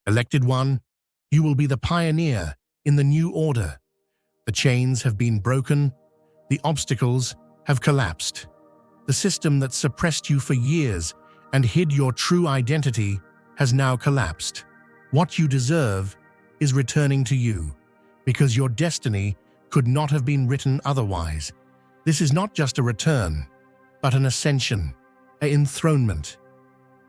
Elected one, you will be the pioneer in the new order. The chains have been broken, the obstacles have collapsed. The system that suppressed you for years and hid your true identity has now collapsed. What you deserve is returning to you, because your destiny could not have been written otherwise. This is not just a return, but an ascension, an enthronement.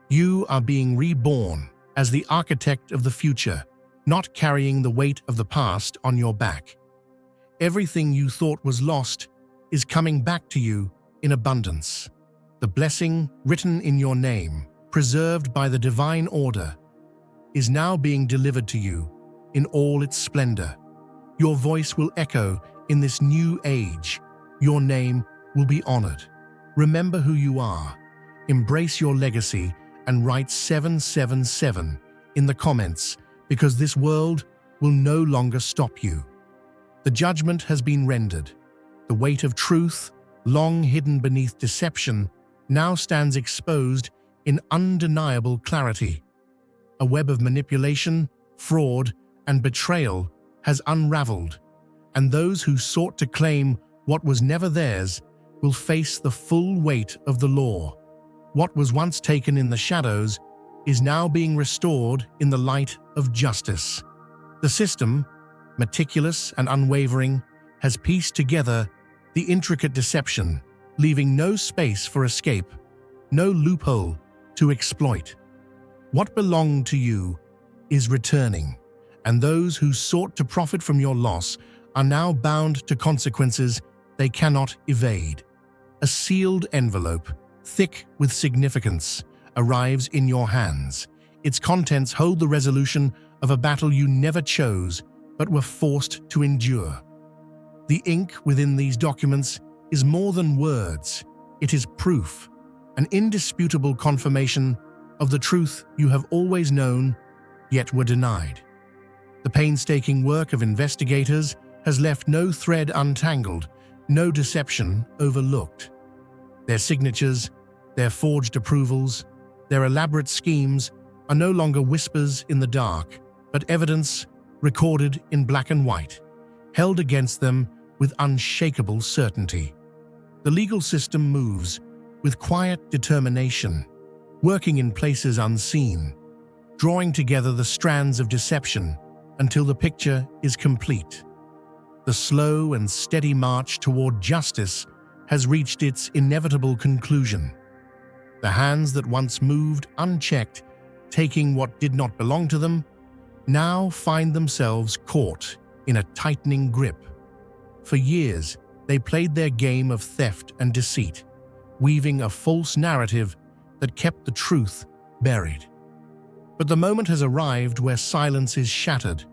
You are being reborn as the architect of the future, not carrying the weight of the past on your back. Everything you thought was lost is coming back to you in abundance. The blessing written in your name, preserved by the divine order, is now being delivered to you in all its splendor. Your voice will echo in this new age. Your name will be honored. Remember who you are. Embrace your legacy and write 777 in the comments, because this world will no longer stop you. The judgment has been rendered. The weight of truth, long hidden beneath deception, now stands exposed in undeniable clarity. A web of manipulation, fraud, and betrayal has unraveled, and those who sought to claim what was never theirs will face the full weight of the law. What was once taken in the shadows is now being restored in the light of justice. The system, meticulous and unwavering, has pieced together the intricate deception, leaving no space for escape, no loophole to exploit. What belonged to you is returning, and those who sought to profit from your loss are now bound to consequences they cannot evade. A sealed envelope, thick with significance, arrives in your hands. Its contents hold the resolution of a battle you never chose but were forced to endure. The ink within these documents is more than words. It is proof, an indisputable confirmation of the truth you have always known, yet were denied. The painstaking work of investigators has left no thread untangled, no deception overlooked. Their signatures, their forged approvals, their elaborate schemes are no longer whispers in the dark, but evidence recorded in black and white, held against them with unshakable certainty. The legal system moves with quiet determination, working in places unseen, drawing together the strands of deception until the picture is complete. The slow and steady march toward justice has reached its inevitable conclusion. The hands that once moved unchecked, taking what did not belong to them, now find themselves caught in a tightening grip. For years, they played their game of theft and deceit, weaving a false narrative that kept the truth buried. But the moment has arrived where silence is shattered,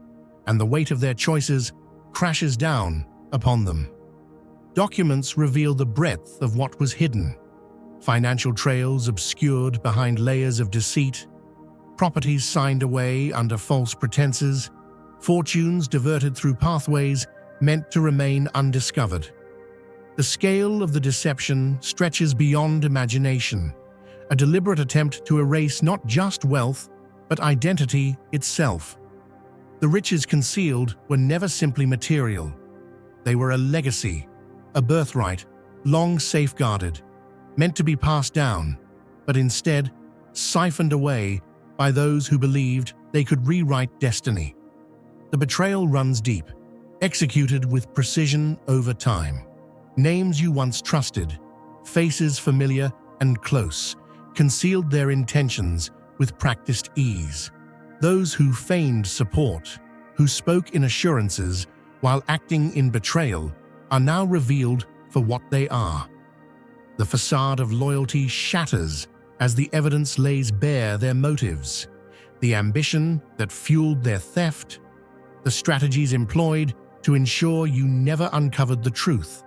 and the weight of their choices crashes down upon them. Documents reveal the breadth of what was hidden: financial trails obscured behind layers of deceit, properties signed away under false pretenses, fortunes diverted through pathways meant to remain undiscovered. The scale of the deception stretches beyond imagination, a deliberate attempt to erase not just wealth, but identity itself. The riches concealed were never simply material. They were a legacy, a birthright, long safeguarded, meant to be passed down, but instead siphoned away by those who believed they could rewrite destiny. The betrayal runs deep, executed with precision over time. Names you once trusted, faces familiar and close, concealed their intentions with practiced ease. Those who feigned support, who spoke in assurances while acting in betrayal, are now revealed for what they are. The facade of loyalty shatters as the evidence lays bare their motives, the ambition that fueled their theft, the strategies employed to ensure you never uncovered the truth.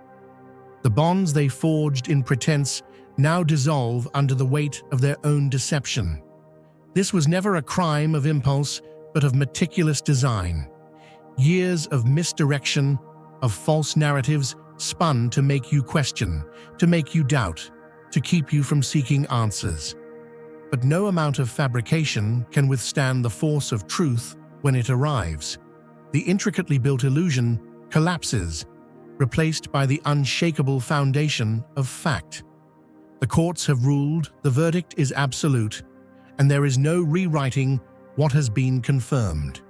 The bonds they forged in pretense now dissolve under the weight of their own deception. This was never a crime of impulse, but of meticulous design. Years of misdirection, of false narratives spun to make you question, to make you doubt, to keep you from seeking answers. But no amount of fabrication can withstand the force of truth when it arrives. The intricately built illusion collapses, replaced by the unshakable foundation of fact. The courts have ruled, the verdict is absolute, and there is no rewriting what has been confirmed.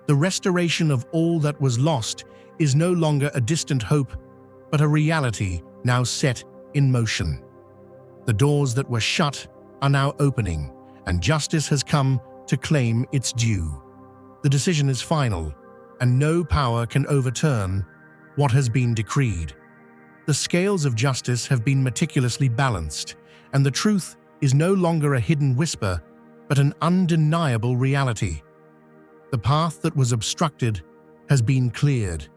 The restoration of all that was lost is no longer a distant hope, but a reality now set in motion. The doors that were shut are now opening, and justice has come to claim its due. The decision is final, and no power can overturn what has been decreed. The scales of justice have been meticulously balanced, and the truth is no longer a hidden whisper, but an undeniable reality. The path that was obstructed has been cleared,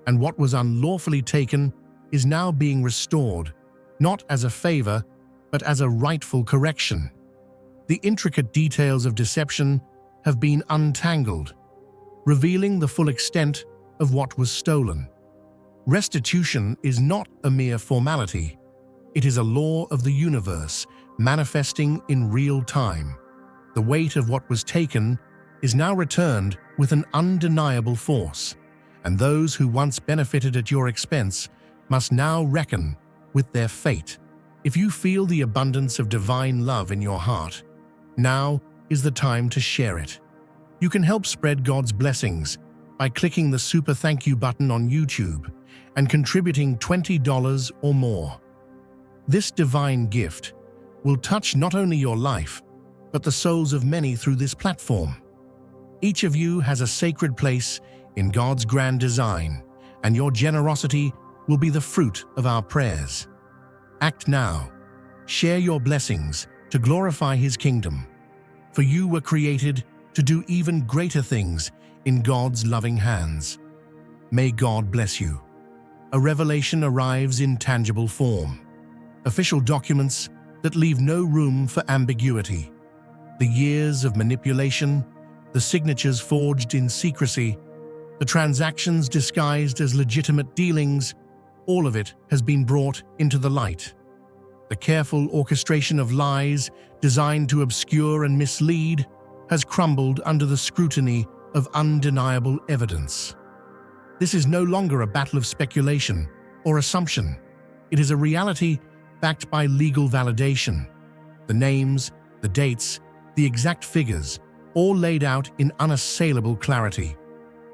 and what was unlawfully taken is now being restored, not as a favor, but as a rightful correction. The intricate details of deception have been untangled, revealing the full extent of what was stolen. Restitution is not a mere formality. It is a law of the universe, manifesting in real time. The weight of what was taken is now returned with an undeniable force, and those who once benefited at your expense must now reckon with their fate. If you feel the abundance of divine love in your heart, now is the time to share it. You can help spread God's blessings by clicking the Super Thank You button on YouTube and contributing $20 or more. This divine gift will touch not only your life, but the souls of many through this platform. Each of you has a sacred place in God's grand design, and your generosity will be the fruit of our prayers. Act now. Share your blessings to glorify His kingdom. For you were created to do even greater things in God's loving hands. May God bless you. A revelation arrives in tangible form. Official documents that leave no room for ambiguity. The years of manipulation, the signatures forged in secrecy, the transactions disguised as legitimate dealings, all of it has been brought into the light. The careful orchestration of lies designed to obscure and mislead has crumbled under the scrutiny of undeniable evidence. This is no longer a battle of speculation or assumption. It is a reality backed by legal validation. The names, the dates, the exact figures, all laid out in unassailable clarity.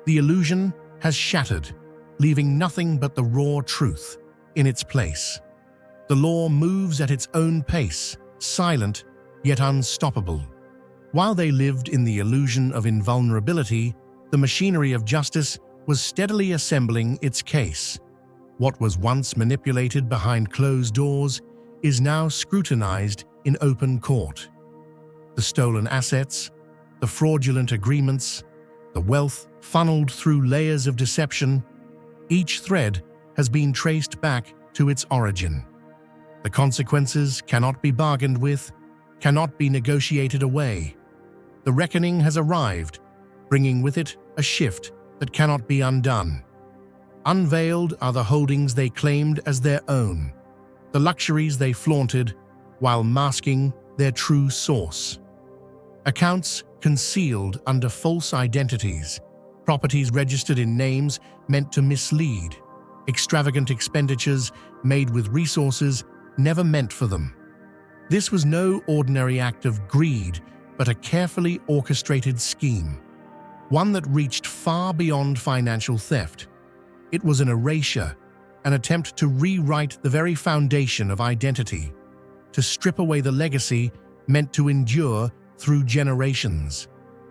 The illusion has shattered, leaving nothing but the raw truth in its place. The law moves at its own pace, silent yet unstoppable. While they lived in the illusion of invulnerability, the machinery of justice was steadily assembling its case. What was once manipulated behind closed doors is now scrutinized in open court. The stolen assets, the fraudulent agreements, the wealth funneled through layers of deception, each thread has been traced back to its origin. The consequences cannot be bargained with, cannot be negotiated away. The reckoning has arrived, bringing with it a shift that cannot be undone. Unveiled are the holdings they claimed as their own, the luxuries they flaunted while masking their true source. Accounts concealed under false identities, properties registered in names meant to mislead, extravagant expenditures made with resources never meant for them. This was no ordinary act of greed, but a carefully orchestrated scheme, one that reached far beyond financial theft. It was an erasure, an attempt to rewrite the very foundation of identity, to strip away the legacy meant to endure through generations.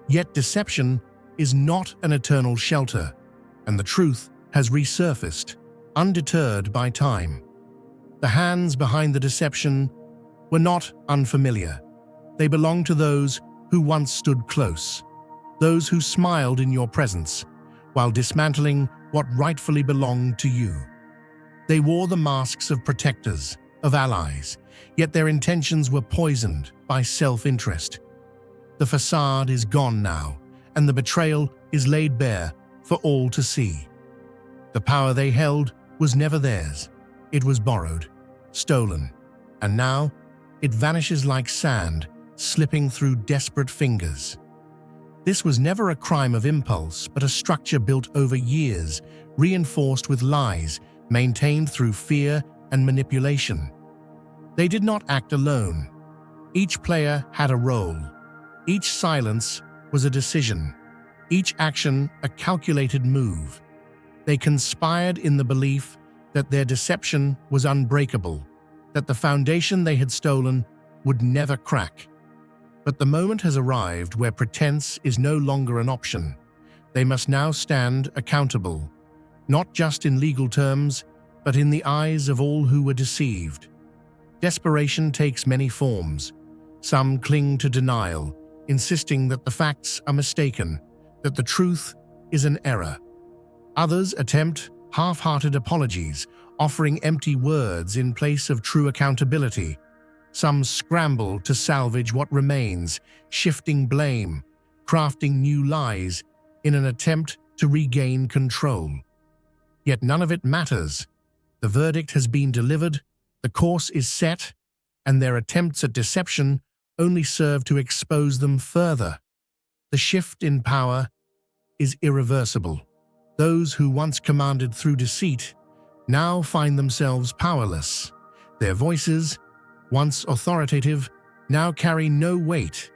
Yet deception is not an eternal shelter, and the truth has resurfaced, undeterred by time. The hands behind the deception were not unfamiliar. They belonged to those who once stood close, those who smiled in your presence, while dismantling what rightfully belonged to you. They wore the masks of protectors, of allies, yet their intentions were poisoned by self-interest. The facade is gone now, and the betrayal is laid bare for all to see. The power they held was never theirs. It was borrowed, stolen, and now it vanishes like sand slipping through desperate fingers. This was never a crime of impulse, but a structure built over years, reinforced with lies, maintained through fear and manipulation. They did not act alone. Each player had a role. Each silence was a decision. Each action a calculated move. They conspired in the belief that their deception was unbreakable, that the foundation they had stolen would never crack. But the moment has arrived where pretense is no longer an option. They must now stand accountable, not just in legal terms, but in the eyes of all who were deceived. Desperation takes many forms. Some cling to denial, insisting that the facts are mistaken, that the truth is an error. Others attempt half-hearted apologies, offering empty words in place of true accountability. Some scramble to salvage what remains, shifting blame, crafting new lies in an attempt to regain control. Yet none of it matters. The verdict has been delivered, the course is set, and their attempts at deception only serve to expose them further. The shift in power is irreversible. Those who once commanded through deceit now find themselves powerless. Their voices, once authoritative, now carry no weight.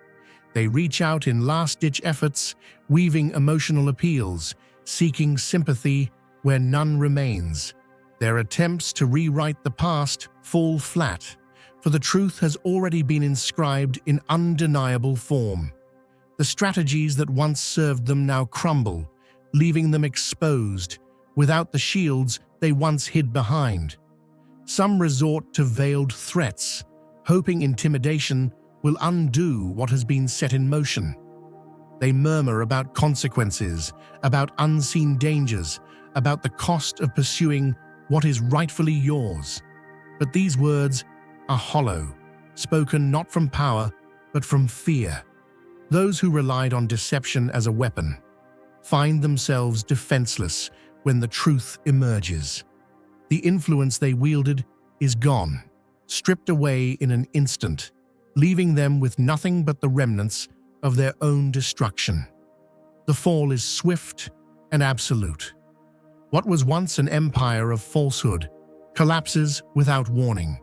They reach out in last-ditch efforts, weaving emotional appeals, seeking sympathy where none remains. Their attempts to rewrite the past fall flat, for the truth has already been inscribed in undeniable form. The strategies that once served them now crumble, leaving them exposed, without the shields they once hid behind. Some resort to veiled threats, hoping intimidation will undo what has been set in motion. They murmur about consequences, about unseen dangers, about the cost of pursuing what is rightfully yours. But these words are hollow, spoken not from power, but from fear. Those who relied on deception as a weapon find themselves defenseless when the truth emerges. The influence they wielded is gone, stripped away in an instant, leaving them with nothing but the remnants of their own destruction. The fall is swift and absolute. What was once an empire of falsehood collapses without warning.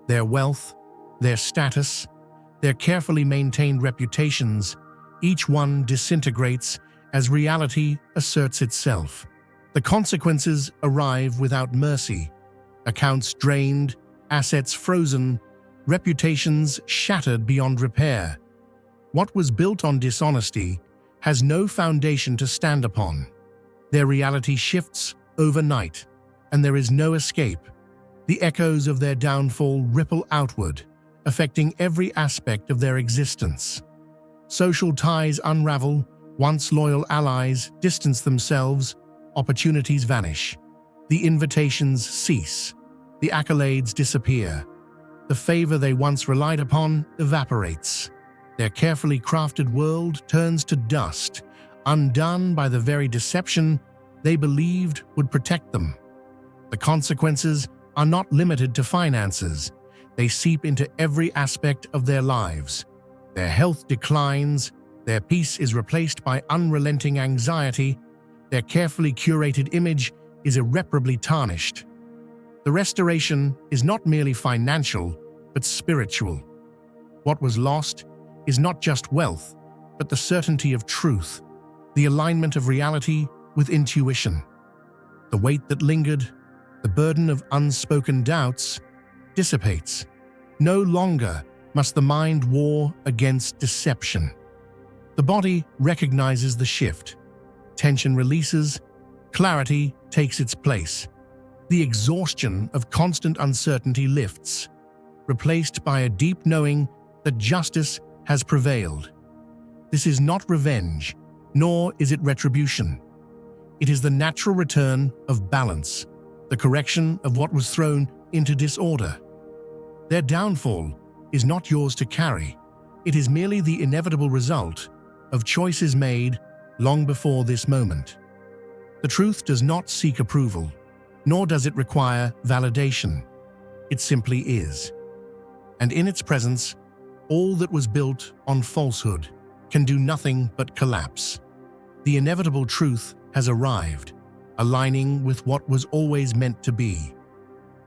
Their wealth, their status, their carefully maintained reputations, each one disintegrates as reality asserts itself. The consequences arrive without mercy. Accounts drained, assets frozen, reputations shattered beyond repair. What was built on dishonesty has no foundation to stand upon. Their reality shifts overnight, and there is no escape. The echoes of their downfall ripple outward, affecting every aspect of their existence. Social ties unravel, once loyal allies distance themselves, opportunities vanish. The invitations cease, the accolades disappear. The favor they once relied upon evaporates. Their carefully crafted world turns to dust, undone by the very deception they believed would protect them. The consequences are not limited to finances. They seep into every aspect of their lives. Their health declines, their peace is replaced by unrelenting anxiety, their carefully curated image is irreparably tarnished. The restoration is not merely financial, but spiritual. What was lost is not just wealth, but the certainty of truth, the alignment of reality with intuition. The weight that lingered, the burden of unspoken doubts, dissipates. No longer must the mind war against deception. The body recognizes the shift. Tension releases, clarity takes its place. The exhaustion of constant uncertainty lifts, replaced by a deep knowing that justice has prevailed. This is not revenge, nor is it retribution. It is the natural return of balance, the correction of what was thrown into disorder. Their downfall is not yours to carry. It is merely the inevitable result of choices made long before this moment. The truth does not seek approval, nor does it require validation. It simply is. And in its presence, all that was built on falsehood can do nothing but collapse. The inevitable truth has arrived, aligning with what was always meant to be.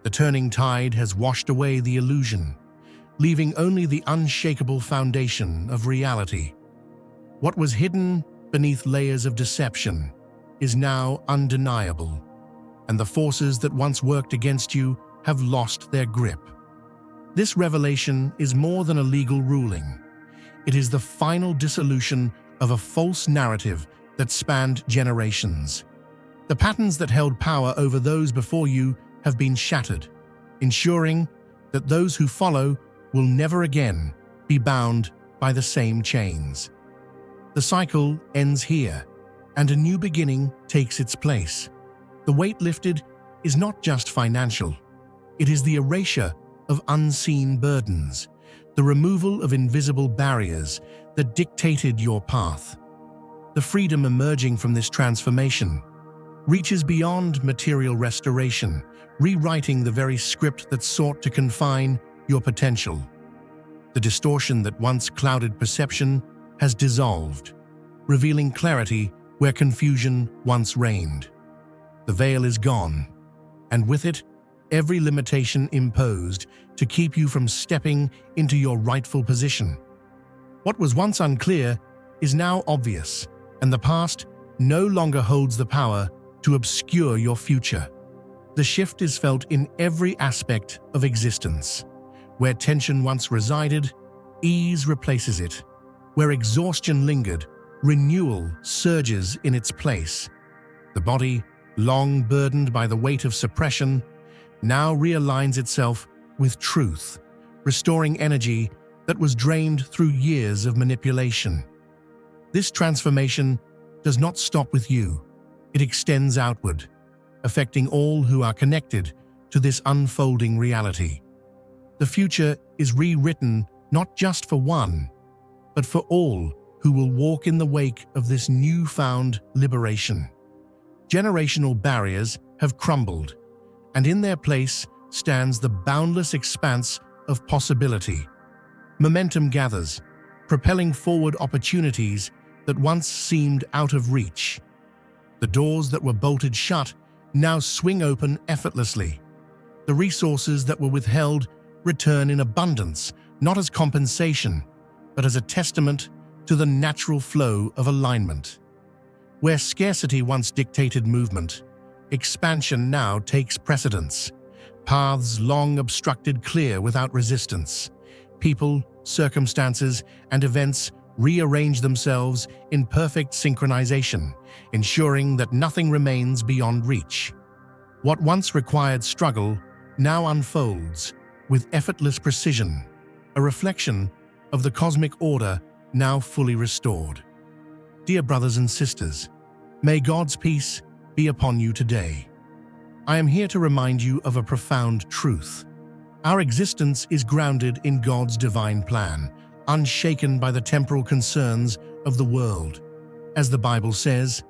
The turning tide has washed away the illusion, leaving only the unshakable foundation of reality. What was hidden beneath layers of deception is now undeniable, and the forces that once worked against you have lost their grip. This revelation is more than a legal ruling. It is the final dissolution of a false narrative that spanned generations. The patterns that held power over those before you have been shattered, ensuring that those who follow will never again be bound by the same chains. The cycle ends here, and a new beginning takes its place. The weight lifted is not just financial. It is the erasure of unseen burdens, the removal of invisible barriers that dictated your path. The freedom emerging from this transformation reaches beyond material restoration, rewriting the very script that sought to confine your potential. The distortion that once clouded perception has dissolved, revealing clarity where confusion once reigned. The veil is gone, and with it, every limitation imposed to keep you from stepping into your rightful position. What was once unclear is now obvious, and the past no longer holds the power to obscure your future. The shift is felt in every aspect of existence. Where tension once resided, ease replaces it. Where exhaustion lingered, renewal surges in its place. The body, long burdened by the weight of suppression, now realigns itself with truth, restoring energy that was drained through years of manipulation. This transformation does not stop with you. It extends outward, affecting all who are connected to this unfolding reality. The future is rewritten not just for one, but for all who will walk in the wake of this newfound liberation. Generational barriers have crumbled, and in their place stands the boundless expanse of possibility. Momentum gathers, propelling forward opportunities that once seemed out of reach. The doors that were bolted shut now swing open effortlessly. The resources that were withheld return in abundance, not as compensation, but as a testament to the natural flow of alignment. Where scarcity once dictated movement, expansion now takes precedence. Paths long obstructed clear without resistance. People, circumstances, and events rearrange themselves in perfect synchronization, ensuring that nothing remains beyond reach. What once required struggle now unfolds with effortless precision, a reflection of the cosmic order now fully restored. Dear brothers and sisters, may God's peace be upon you today. I am here to remind you of a profound truth. Our existence is grounded in God's divine plan, unshaken by the temporal concerns of the world. As the Bible says,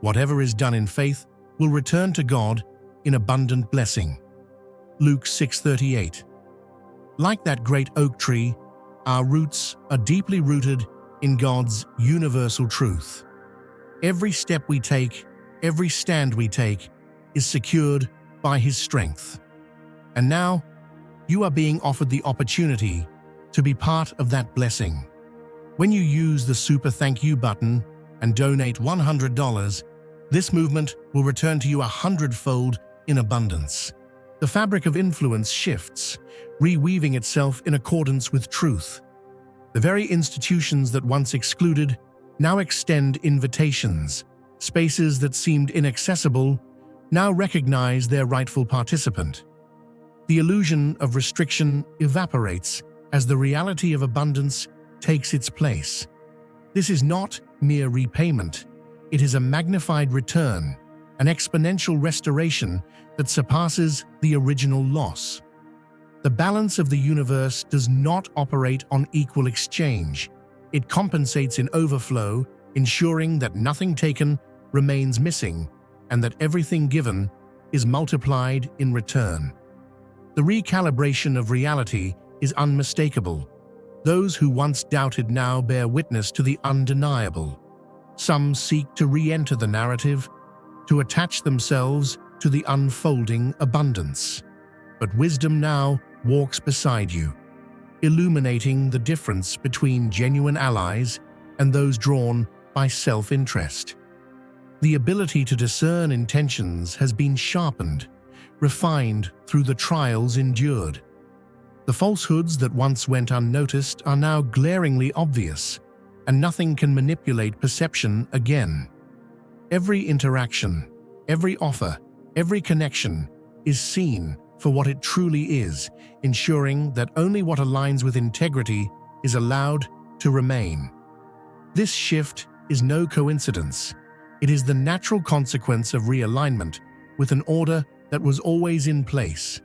whatever is done in faith will return to God in abundant blessing. Luke 6:38. Like that great oak tree, our roots are deeply rooted in God's universal truth. Every step we take, every stand we take, is secured by His strength. And now, you are being offered the opportunity to be part of that blessing. When you use the Super Thank You button and donate $100, this movement will return to you 100-fold in abundance. The fabric of influence shifts, reweaving itself in accordance with truth. The very institutions that once excluded now extend invitations. Spaces that seemed inaccessible now recognize their rightful participant. The illusion of restriction evaporates as the reality of abundance takes its place. This is not mere repayment. It is a magnified return, an exponential restoration that surpasses the original loss. The balance of the universe does not operate on equal exchange. It compensates in overflow, ensuring that nothing taken remains missing and that everything given is multiplied in return. The recalibration of reality is unmistakable. Those who once doubted now bear witness to the undeniable. Some seek to re-enter the narrative, to attach themselves to the unfolding abundance. But wisdom now walks beside you, illuminating the difference between genuine allies and those drawn by self-interest. The ability to discern intentions has been sharpened, refined through the trials endured. The falsehoods that once went unnoticed are now glaringly obvious, and nothing can manipulate perception again. Every interaction, every offer, every connection is seen for what it truly is, ensuring that only what aligns with integrity is allowed to remain. This shift is no coincidence. It is the natural consequence of realignment with an order that was always in place.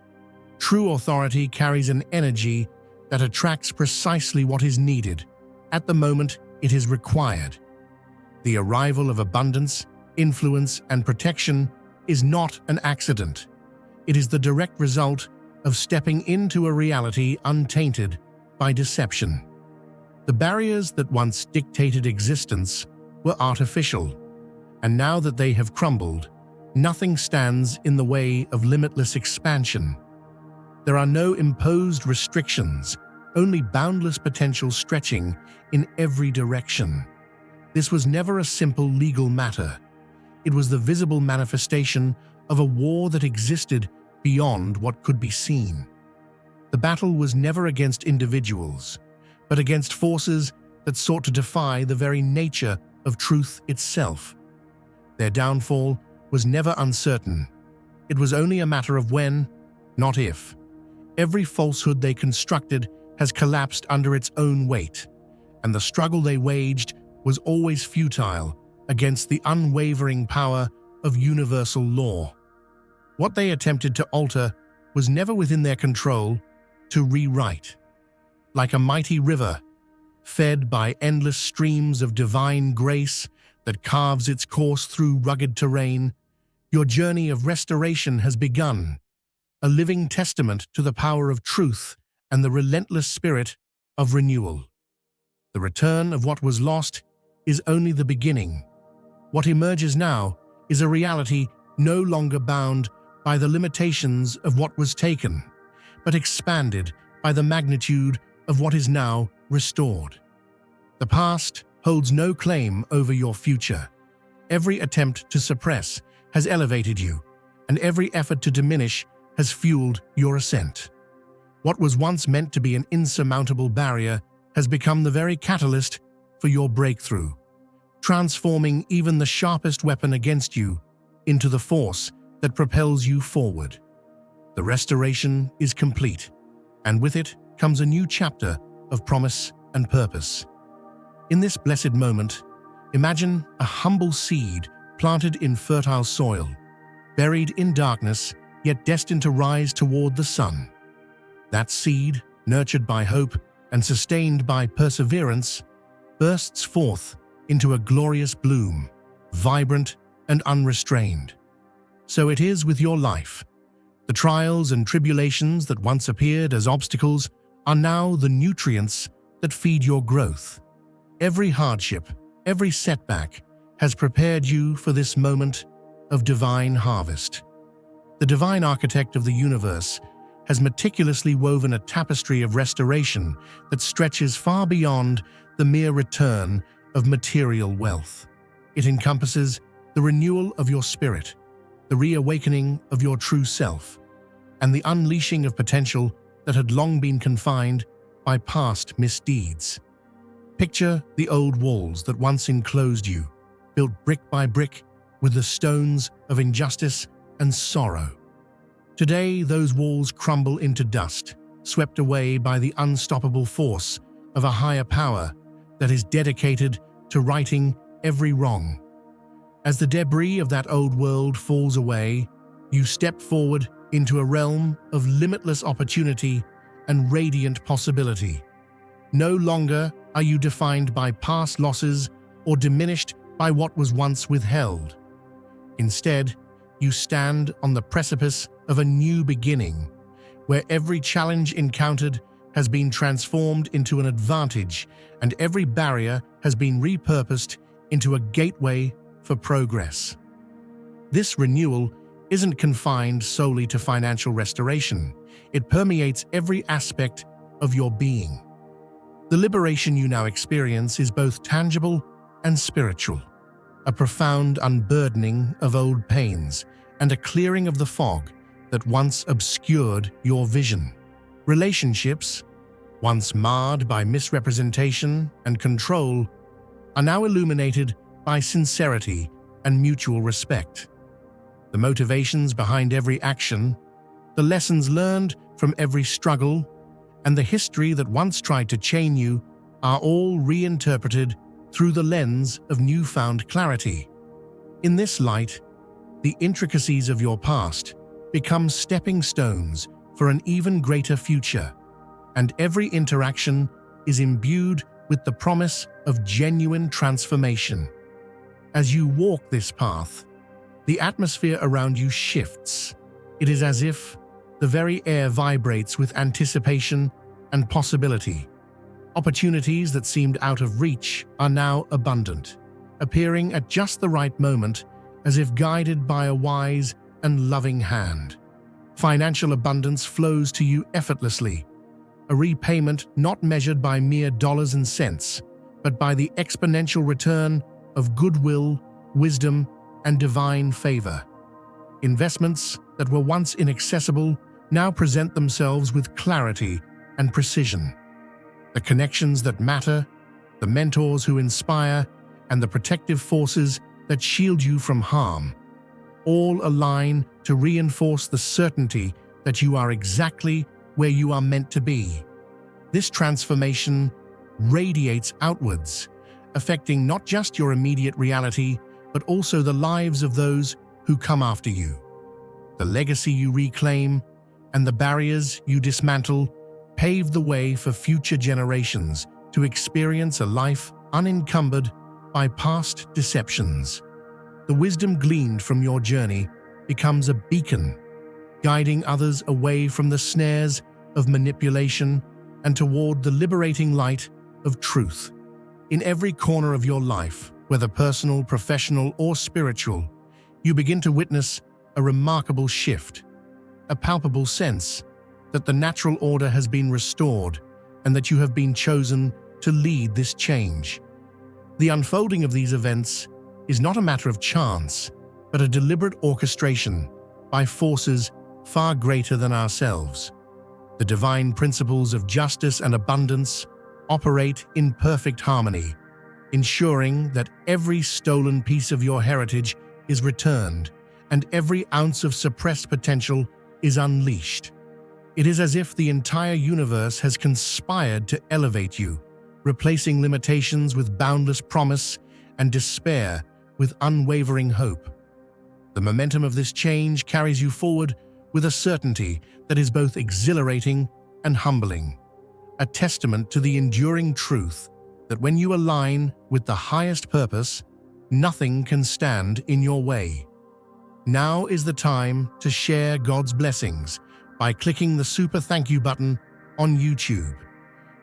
True authority carries an energy that attracts precisely what is needed at the moment it is required. The arrival of abundance, influence, and protection is not an accident. It is the direct result of stepping into a reality untainted by deception. The barriers that once dictated existence were artificial, and now that they have crumbled, nothing stands in the way of limitless expansion. There are no imposed restrictions, only boundless potential stretching in every direction. This was never a simple legal matter. It was the visible manifestation of a war that existed beyond what could be seen. The battle was never against individuals, but against forces that sought to defy the very nature of truth itself. Their downfall was never uncertain. It was only a matter of when, not if. Every falsehood they constructed has collapsed under its own weight, and the struggle they waged was always futile against the unwavering power of universal law. What they attempted to alter was never within their control to rewrite. Like a mighty river, fed by endless streams of divine grace that carves its course through rugged terrain, your journey of restoration has begun, a living testament to the power of truth and the relentless spirit of renewal. The return of what was lost is only the beginning. What emerges now is a reality no longer bound by the limitations of what was taken, but expanded by the magnitude of what is now restored. The past holds no claim over your future. Every attempt to suppress has elevated you, and every effort to diminish has fueled your ascent. What was once meant to be an insurmountable barrier has become the very catalyst for your breakthrough, transforming even the sharpest weapon against you into the force that propels you forward. The restoration is complete, and with it comes a new chapter of promise and purpose. In this blessed moment, imagine a humble seed planted in fertile soil, buried in darkness, yet destined to rise toward the sun. That seed, nurtured by hope and sustained by perseverance, bursts forth into a glorious bloom, vibrant and unrestrained. So it is with your life. The trials and tribulations that once appeared as obstacles are now the nutrients that feed your growth. Every hardship, every setback has prepared you for this moment of divine harvest. The divine architect of the universe has meticulously woven a tapestry of restoration that stretches far beyond the mere return of material wealth. It encompasses the renewal of your spirit, the reawakening of your true self, and the unleashing of potential that had long been confined by past misdeeds. Picture the old walls that once enclosed you, built brick by brick with the stones of injustice and sorrow. Today, those walls crumble into dust, swept away by the unstoppable force of a higher power that is dedicated to righting every wrong. As the debris of that old world falls away, you step forward into a realm of limitless opportunity and radiant possibility. No longer are you defined by past losses or diminished by what was once withheld. Instead, you stand on the precipice of a new beginning, where every challenge encountered has been transformed into an advantage, and every barrier has been repurposed into a gateway for progress. This renewal isn't confined solely to financial restoration. It permeates every aspect of your being. The liberation you now experience is both tangible and spiritual, a profound unburdening of old pains and a clearing of the fog that once obscured your vision. Relationships, once marred by misrepresentation and control, are now illuminated by sincerity and mutual respect. The motivations behind every action, the lessons learned from every struggle, and the history that once tried to chain you are all reinterpreted through the lens of newfound clarity. In this light, the intricacies of your past become stepping stones for an even greater future, and every interaction is imbued with the promise of genuine transformation. As you walk this path, the atmosphere around you shifts. It is as if the very air vibrates with anticipation and possibility. Opportunities that seemed out of reach are now abundant, appearing at just the right moment, as if guided by a wise and loving hand. Financial abundance flows to you effortlessly, a repayment not measured by mere dollars and cents, but by the exponential return of goodwill, wisdom, and divine favor. Investments that were once inaccessible now present themselves with clarity and precision. The connections that matter, the mentors who inspire, and the protective forces that shield you from harm, all align to reinforce the certainty that you are exactly where you are meant to be. This transformation radiates outwards, affecting not just your immediate reality, but also the lives of those who come after you. The legacy you reclaim and the barriers you dismantle pave the way for future generations to experience a life unencumbered by past deceptions. The wisdom gleaned from your journey becomes a beacon, guiding others away from the snares of manipulation and toward the liberating light of truth. In every corner of your life, whether personal, professional, or spiritual, you begin to witness a remarkable shift, a palpable sense that the natural order has been restored and that you have been chosen to lead this change. The unfolding of these events is not a matter of chance, but a deliberate orchestration by forces far greater than ourselves. The divine principles of justice and abundance operate in perfect harmony, ensuring that every stolen piece of your heritage is returned and every ounce of suppressed potential is unleashed. It is as if the entire universe has conspired to elevate you, replacing limitations with boundless promise and despair with unwavering hope. The momentum of this change carries you forward with a certainty that is both exhilarating and humbling, a testament to the enduring truth that when you align with the highest purpose, nothing can stand in your way. Now is the time to share God's blessings by clicking the super thank you button on YouTube.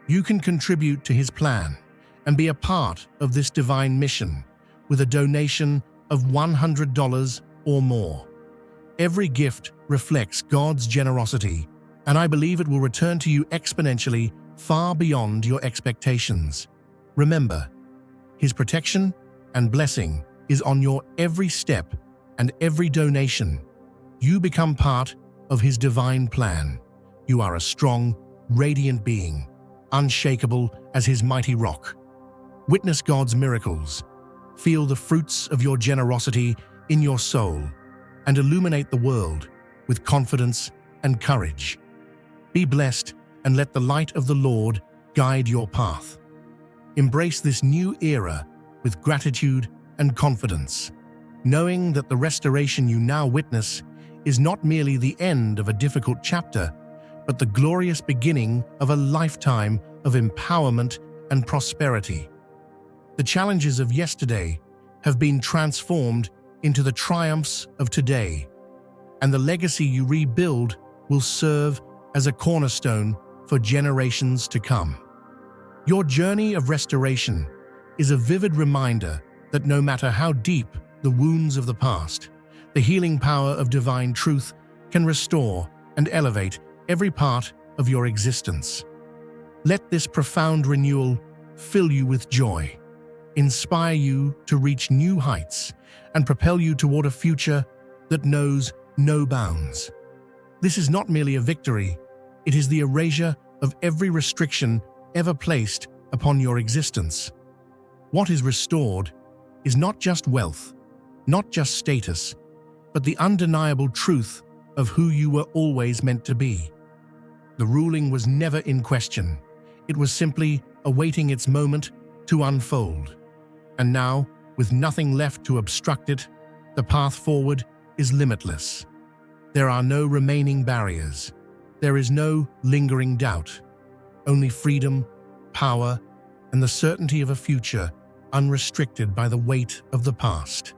You can contribute to His plan and be a part of this divine mission with a donation of $100 or more. Every gift reflects God's generosity, and I believe it will return to you exponentially far beyond your expectations. Remember, His protection and blessing is on your every step and every donation. You become part of His divine plan. You are a strong, radiant being, unshakable as His mighty rock. Witness God's miracles, feel the fruits of your generosity in your soul, and illuminate the world with confidence and courage. Be blessed and let the light of the Lord guide your path. Embrace this new era with gratitude and confidence, knowing that the restoration you now witness is not merely the end of a difficult chapter, but the glorious beginning of a lifetime of empowerment and prosperity. The challenges of yesterday have been transformed into the triumphs of today, and the legacy you rebuild will serve as a cornerstone for for generations to come. Your journey of restoration is a vivid reminder that no matter how deep the wounds of the past, the healing power of divine truth can restore and elevate every part of your existence. Let this profound renewal fill you with joy, inspire you to reach new heights, and propel you toward a future that knows no bounds. This is not merely a victory, it is the erasure of every restriction ever placed upon your existence. What is restored is not just wealth, not just status, but the undeniable truth of who you were always meant to be. The ruling was never in question. It was simply awaiting its moment to unfold. And now, with nothing left to obstruct it, the path forward is limitless. There are no remaining barriers. There is no lingering doubt. Only freedom, power, and the certainty of a future unrestricted by the weight of the past.